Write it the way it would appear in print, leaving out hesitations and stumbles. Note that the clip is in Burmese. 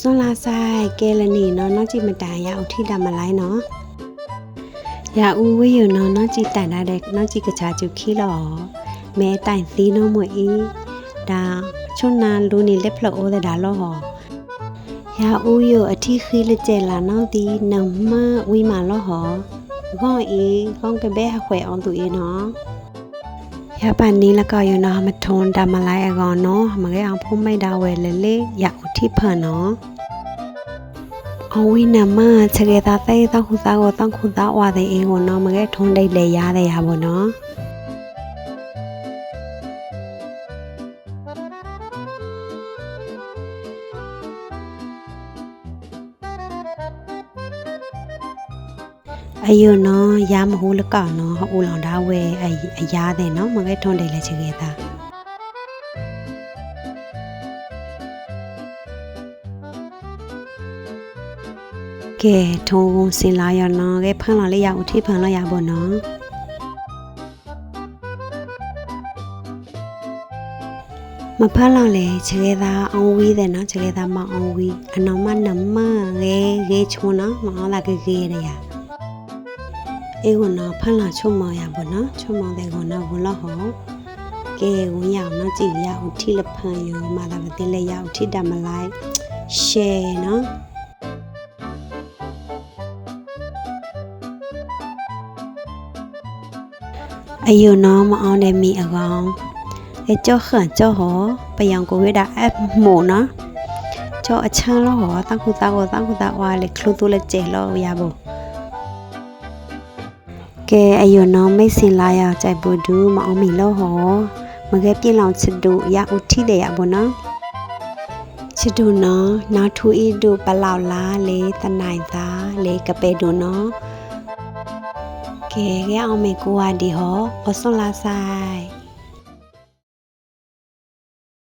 စွန်လာဆိုင်ကဲလနီနော်ကြည့်မတိုင်ရအောင်ထိတာမလိုက်နော်ရဦးဝေးရနော်ကြည့်တိုင်တဲ့နော်ကြည့်ကချာကျူခီလောမဲတိုင်သီးနော်မွေဤဒါချွန်နာလူနီလက်ဖလောအိုးတဲ့ဒါလောဟောရဦးရအထီခီလက်ကျဲလာနော်ဒီနမဝီမာလောဟောခေါင်းဤခေါင်းကပဲခွဲအောင်သူဤနော်ရပန်နီလကောရနော်မထုံတာမလိုက်အကောင်နော်မကဲအောင်ဖုံးမိတ်တာဝဲလေလေရဦးထိဖန်နော်အဝိနမချကေတာတဲ့တောက်ခုသားကိုတောက်ခုသားဝါတဲ့အေးကိုနော်မကဲထုံးတိတ်လေရတဲ့ရပါနော်အယနော်ရမဟုတ်လကောက်နော်ဟိုလောင်သားဝဲအရာတဲ့နော်မကဲထုံးတိတ်လေချကေတာကဲထုံးစင်လာရနော်ကဲဖန်လာလေးရဦးထိဖန်လာရပါနော်မဖန်လာလေချေသာအောင်ဝီးတဲ့နော်ချေသာမအောင်ဝီးအနော်မနမရေချုံနော်မအောင်လာကေရရအေဝနော်ဖန်လာချုံမရပါနော်ချုံမတဲ့ကောနော်ဘလောဟောကဲဝင်ရနော်ကြည့်ရဦးထိလဖန်ရမာလာမသိလေရဦးထိတမလိုက်ရှယ်နော်အယုနော်မအောင်တဲ့မိအကောင်အဲကြောခန့်ကြောဟောပယံကိုဝိဒါအပ်မို့နော်ကြောအချမ်းလို့ဟောတခုသားကိုတခုသားဝါလေခလူတူလက်ကျဲလို့ရဖို့ကဲအယုနော်မိတ်စင်လာရကြိုက်ဖို့ဒူးမအောင်မီလို့ဟောမကဲပြင်းလောင်ချစ်တူရဦးထိတယ်ရဖို့နော်ချစ်တူနော်နာထူဤတူပလောက်လားလေတနိုင်သားလေကပဲတူနော်ကဲအောင်မေကိုဝါဒီဟောအစွန်လာဆိုင်